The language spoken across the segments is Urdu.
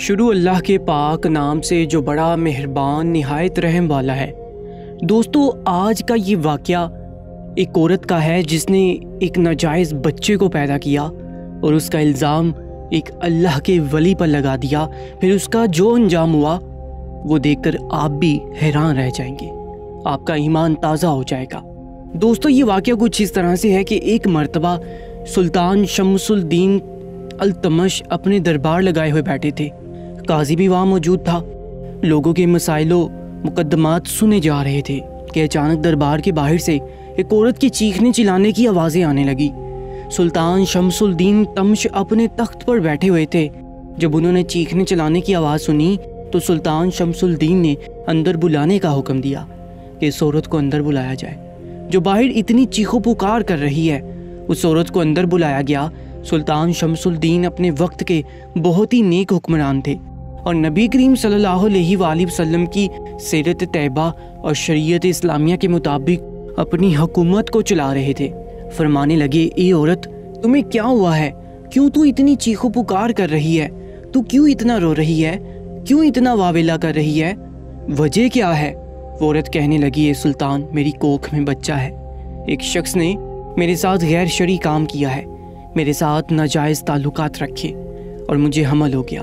شروع اللہ کے پاک نام سے جو بڑا مہربان نہایت رحم والا ہے۔ دوستو، آج کا یہ واقعہ ایک عورت کا ہے جس نے ایک ناجائز بچے کو پیدا کیا اور اس کا الزام ایک اللہ کے ولی پر لگا دیا۔ پھر اس کا جو انجام ہوا وہ دیکھ کر آپ بھی حیران رہ جائیں گے، آپ کا ایمان تازہ ہو جائے گا۔ دوستو، یہ واقعہ کچھ اس طرح سے ہے کہ ایک مرتبہ سلطان شمس الدین التمش اپنے دربار لگائے ہوئے بیٹھے تھے۔ قاضی بھی وہاں موجود تھا۔ لوگوں کے مسائل و مقدمات سنے جا رہے تھے کہ اچانک دربار کے باہر سے ایک عورت کی چیخنے چلانے کی آوازیں آنے لگی۔ سلطان شمس الدین تمش اپنے تخت پر بیٹھے ہوئے تھے۔ جب انہوں نے چیخنے چلانے کی آواز سنی تو سلطان شمس الدین نے اندر بلانے کا حکم دیا کہ اس عورت کو اندر بلایا جائے جو باہر اتنی چیخو پکار کر رہی ہے۔ اس عورت کو اندر بلایا گیا۔ سلطان شمس الدین اپنے وقت کے بہت ہی نیک حکمران تھے اور نبی کریم صلی اللہ علیہ وآلہ وسلم کی سیرت طیبہ اور شریعت اسلامیہ کے مطابق اپنی حکومت کو چلا رہے تھے۔ فرمانے لگے، اے عورت، تمہیں کیا ہوا ہے؟ کیوں تو اتنی چیخو پکار کر رہی ہے؟ تو کیوں اتنا رو رہی ہے؟ کیوں اتنا واویلا کر رہی ہے؟ وجہ کیا ہے؟ وہ عورت کہنے لگی، اے سلطان، میری کوکھ میں بچہ ہے۔ ایک شخص نے میرے ساتھ غیر شرعی کام کیا ہے، میرے ساتھ ناجائز تعلقات رکھے اور مجھے حمل ہو گیا۔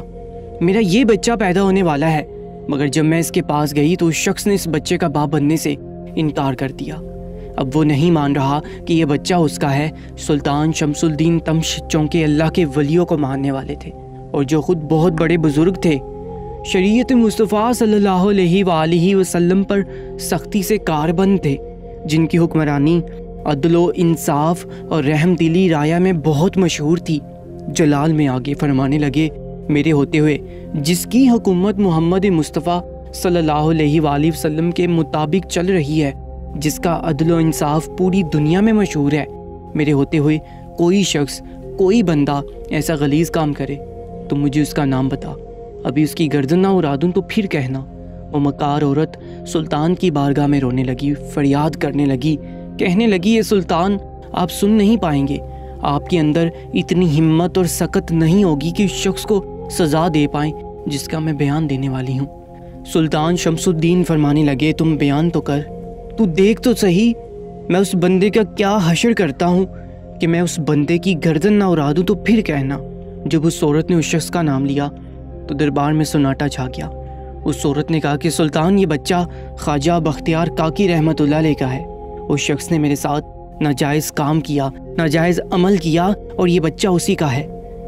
میرا یہ بچہ پیدا ہونے والا ہے، مگر جب میں اس کے پاس گئی تو اس شخص نے اس بچے کا باپ بننے سے انکار کر دیا۔ اب وہ نہیں مان رہا کہ یہ بچہ اس کا ہے۔ سلطان شمس الدین تمش چونکہ اللہ کے ولیوں کو ماننے والے تھے اور جو خود بہت بڑے بزرگ تھے، شریعت مصطفیٰ صلی اللہ علیہ وآلہ وسلم پر سختی سے کاربند تھے، جن کی حکمرانی عدل و انصاف اور رحم دلی رایا میں بہت مشہور تھی، جلال میں آگے فرمانے لگے، میرے ہوتے ہوئے جس کی حکومت محمد مصطفیٰ صلی اللہ علیہ وآلہ وسلم کے مطابق چل رہی ہے، جس کا عدل و انصاف پوری دنیا میں مشہور ہے، میرے ہوتے ہوئے کوئی شخص، کوئی بندہ ایسا غلیظ کام کرے تو مجھے اس کا نام بتا، ابھی اس کی گردن نہ اڑا دوں تو پھر کہنا۔ وہ مکار عورت سلطان کی بارگاہ میں رونے لگی، فریاد کرنے لگی، کہنے لگی، اے سلطان، آپ سن نہیں پائیں گے، آپ کے اندر اتنی ہمت اور سکت نہیں ہوگی کہ اس شخص کو سزا دے پائیں جس کا میں بیان دینے والی ہوں۔ سلطان شمس الدین فرمانے لگے، تم بیان تو کر، تو دیکھ تو صحیح میں اس بندے کا کیا حشر کرتا ہوں کہ میں اس بندے کی گردن نہ اڑا دوں تو پھر کہنا۔ جب اس عورت نے اس شخص کا نام لیا تو دربار میں سناٹا چھا گیا۔ اس عورت نے کہا کہ سلطان، یہ بچہ خواجہ بختیار کاکی رحمت اللہ علیہ کا ہے۔ اس شخص نے میرے ساتھ ناجائز کام کیا، ناجائز عمل کیا اور یہ بچہ اسی کا ہے،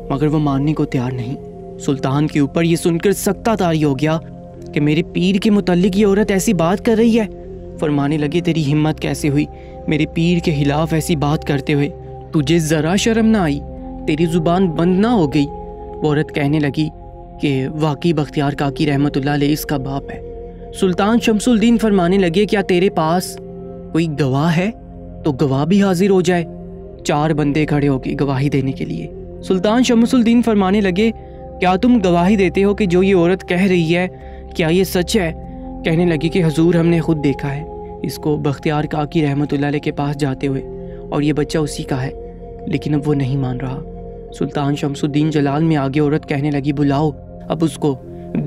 مگر وہ ماننے کو تیار نہیں۔ سلطان کے اوپر یہ سن کر سکتہ طاری ہو گیا کہ میرے پیر کے متعلق یہ عورت ایسی بات کر رہی ہے۔ فرمانے لگے، تیری ہمت کیسے ہوئی میرے پیر کے خلاف ایسی بات کرتے ہوئے؟ تجھے ذرا شرم نہ آئی؟ تیری زبان بند نہ ہو گئی؟ وہ عورت کہنے لگی کہ واقعی بختیار کاکی رحمت اللہ علیہ اس کا باپ ہے۔ سلطان شمس الدین فرمانے لگے، کیا تیرے پاس کوئی گواہ ہے تو گواہ بھی حاضر ہو جائے۔ 4 بندے کھڑے ہو کے گواہی دینے کے لیے۔ سلطان شمس الدین فرمانے لگے، کیا تم گواہی دیتے ہو کہ جو یہ عورت کہہ رہی ہے کیا یہ سچ ہے؟ کہنے لگی کہ حضور، ہم نے خود دیکھا ہے اس کو بختیار کاکی رحمت اللہ علیہ کے پاس جاتے ہوئے اور یہ بچہ اسی کا ہے، لیکن اب وہ نہیں مان رہا۔ سلطان شمس الدین جلال میں آگے عورت کہنے لگی، بلاؤ اب اس کو،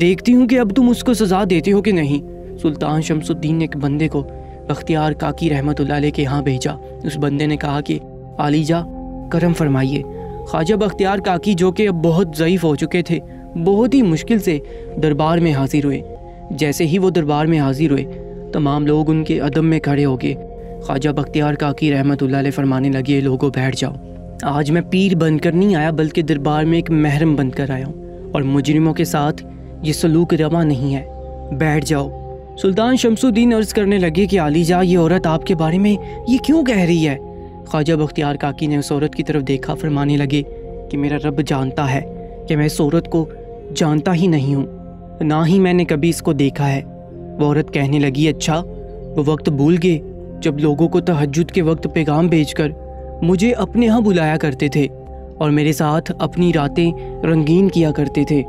دیکھتی ہوں کہ اب تم اس کو سزا دیتے ہو کہ نہیں۔ سلطان شمس الدین نے ایک بندے کو بختیار کاکی رحمت اللہ علیہ کے ہاں بھیجا۔ اس بندے نے کہا کہ عالی جا، کرم فرمائیے۔ خواجہ بختیار کاکی، جو کہ اب بہت ضعیف ہو چکے تھے، بہت ہی مشکل سے دربار میں حاضر ہوئے۔ جیسے ہی وہ دربار میں حاضر ہوئے، تمام لوگ ان کے عدم میں کھڑے ہو گئے۔ خواجہ بختیار کاکی رحمت اللہ علیہ فرمانے لگے، لوگوں بیٹھ جاؤ، آج میں پیر بن کر نہیں آیا بلکہ دربار میں ایک محرم بن کر آیا ہوں اور مجرموں کے ساتھ یہ سلوک روا نہیں ہے، بیٹھ جاؤ۔ سلطان شمس الدین عرض کرنے لگے کہ عالی جا، یہ عورت آپ کے بارے میں یہ کیوں کہہ رہی ہے؟ خواجہ بختیار کاکی نے اس عورت کی طرف دیکھا، فرمانے لگے کہ میرا رب جانتا ہے کہ میں اس عورت کو جانتا ہی نہیں ہوں، نہ ہی میں نے کبھی اس کو دیکھا ہے۔ وہ عورت کہنے لگی، اچھا وہ وقت بھول گئے جب لوگوں کو تہجد کے وقت پیغام بھیج کر مجھے اپنے ہاں بلایا کرتے تھے اور میرے ساتھ اپنی راتیں رنگین کیا کرتے تھے۔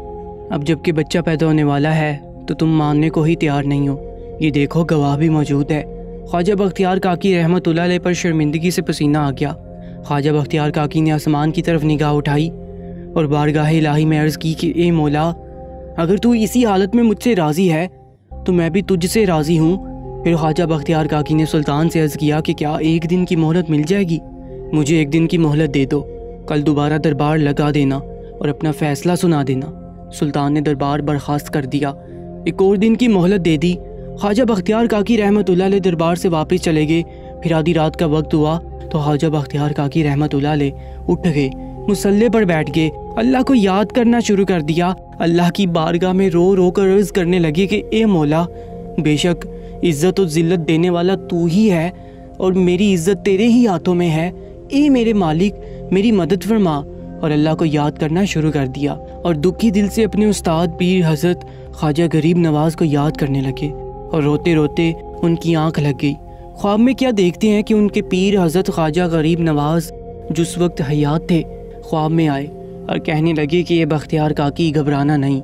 اب جب کہ بچہ پیدا ہونے والا ہے تو تم ماننے کو ہی تیار نہیں ہو۔ یہ دیکھو گواہ بھی موجود ہے۔ خواجہ بختیار کاکی رحمت اللہ علیہ پر شرمندگی سے پسینہ آ گیا۔ خواجہ بختیار کاکی نے آسمان کی طرف نگاہ اٹھائی اور بارگاہ الہی میں عرض کی کہ اے مولا، اگر تو اسی حالت میں مجھ سے راضی ہے تو میں بھی تجھ سے راضی ہوں۔ پھر خواجہ بختیار کاکی نے سلطان سے عرض کیا کہ کیا ایک دن کی مہلت مل جائے گی؟ مجھے ایک دن کی مہلت دے دو، کل دوبارہ دربار لگا دینا اور اپنا فیصلہ سنا دینا۔ سلطان نے دربار برخاست کر دیا، ایک اور دن کی مہلت دے دی۔ خواجہ بختیار کاکی رحمۃ اللہ علیہ دربار سے واپس چلے گئے۔ پھر آدھی رات کا وقت ہوا تو خواجہ بختیار کاکی رحمۃ اللہ علیہ اٹھ گئے، مصلے پر بیٹھ گئے، اللہ کو یاد کرنا شروع کر دیا۔ اللہ کی بارگاہ میں رو رو کر عرض کرنے لگے کہ اے مولا، بے شک عزت و ذلت دینے والا تو ہی ہے اور میری عزت تیرے ہی ہاتھوں میں ہے۔ اے میرے مالک، میری مدد فرما۔ اور اللہ کو یاد کرنا شروع کر دیا اور دکھی دل سے اپنے استاد پیر حضرت خواجہ غریب نواز کو یاد کرنے لگے، اور روتے روتے ان کی آنکھ لگ گئی۔ خواب میں کیا دیکھتے ہیں کہ ان کے پیر حضرت خواجہ غریب نواز جو اس وقت حیات تھے خواب میں آئے اور کہنے لگے کہ یہ بختیار کاکی، گھبرانا نہیں،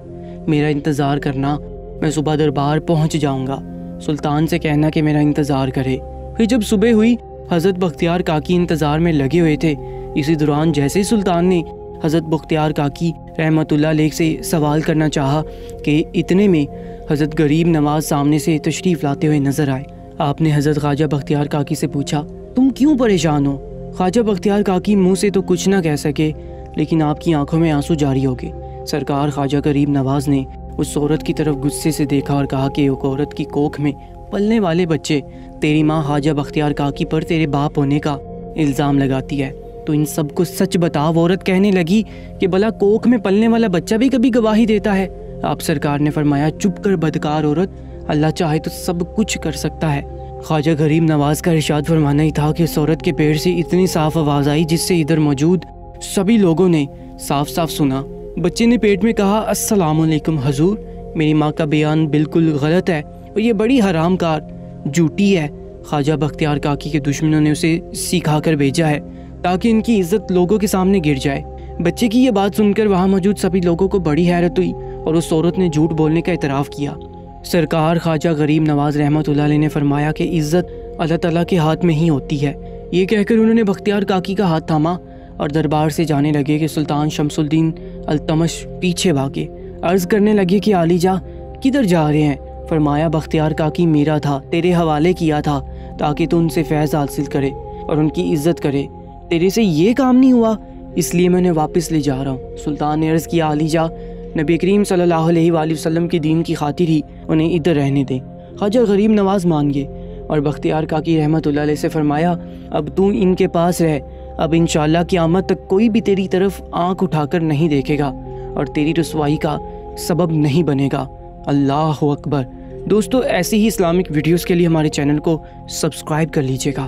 میرا انتظار کرنا، میں صبح دربار پہنچ جاؤں گا۔ سلطان سے کہنا کہ میرا انتظار کرے۔ پھر جب صبح ہوئی، حضرت بختیار کاکی انتظار میں لگے ہوئے تھے۔ اسی دوران جیسے سلطان نے حضرت بختیار کاکی رحمۃ اللہ علیہ سے سوال کرنا چاہا کہ اتنے میں حضرت غریب نواز سامنے سے تشریف لاتے ہوئے نظر آئے۔ آپ نے حضرت خواجہ بختیار کاکی سے پوچھا، تم کیوں پریشان ہو؟ خواجہ بختیار کاکی منہ سے تو کچھ نہ کہہ سکے، لیکن آپ کی آنکھوں میں آنسو جاری ہو گئے۔ سرکار خواجہ غریب نواز نے اس عورت کی طرف غصے سے دیکھا اور کہا کہ ایک عورت کی کوکھ میں پلنے والے بچے، تیری ماں خواجہ بختیار کاکی پر تیرے باپ ہونے کا الزام لگاتی ہے، تو ان سب کو سچ بتا۔ وہ عورت کہنے لگی کہ بھلا کوکھ میں پلنے والا بچہ بھی کبھی گواہی دیتا ہے؟ آپ سرکار نے فرمایا، چپ کر بدکار عورت، اللہ چاہے تو سب کچھ کر سکتا ہے۔ خواجہ غریب نواز کا ارشاد فرمانا ہی تھا کہ اس عورت کے پیٹ سے اتنی صاف آواز آئی جس سے ادھر موجود سبھی لوگوں نے صاف صاف سنا۔ بچے نے پیٹ میں کہا، السلام علیکم حضور، میری ماں کا بیان بالکل غلط ہے اور یہ بڑی حرام کار جھوٹی ہے۔ خواجہ بختیار کاکی کے دشمنوں نے اسے سکھا کر بھیجا ہے تاکہ ان کی عزت لوگوں کے سامنے گر جائے۔ بچے کی یہ بات سن کر وہاں موجود سبھی لوگوں کو بڑی حیرت ہوئی اور اس عورت نے جھوٹ بولنے کا اعتراف کیا۔ سرکار خواجہ غریب نواز رحمۃ اللہ علیہ نے فرمایا کہ عزت اللہ تعالیٰ کے ہاتھ میں ہی ہوتی ہے۔ یہ کہہ کر انہوں نے بختیار کاکی کا ہاتھ تھاما اور دربار سے جانے لگے کہ سلطان شمس الدین التمش پیچھے بھاگے، عرض کرنے لگے کہ عالی جا کدھر جا رہے ہیں؟ فرمایا، بختیار کاکی میرا تھا، تیرے حوالے کیا تھا تاکہ تو ان سے فیض حاصل کرے اور ان کی عزت کرے، تیرے سے یہ کام نہیں ہوا، اس لیے میں نے واپس لے جا رہا ہوں۔ سلطان نے عرض کیا، عالی جا نبی کریم صلی اللہ علیہ وآلہ وسلم کے دین کی خاطر ہی انہیں ادھر رہنے دیں۔ خواجہ غریب نواز مان گئے اور بختیار کاکی رحمۃ اللہ علیہ سے فرمایا، اب تو ان کے پاس رہ، اب انشاءاللہ قیامت تک کوئی بھی تیری طرف آنکھ اٹھا کر نہیں دیکھے گا اور تیری رسوائی کا سبب نہیں بنے گا۔ اللہ اکبر۔ دوستو، ایسی ہی اسلامک ویڈیوز کے لیے ہمارے چینل کو سبسکرائب کر لیجیے گا۔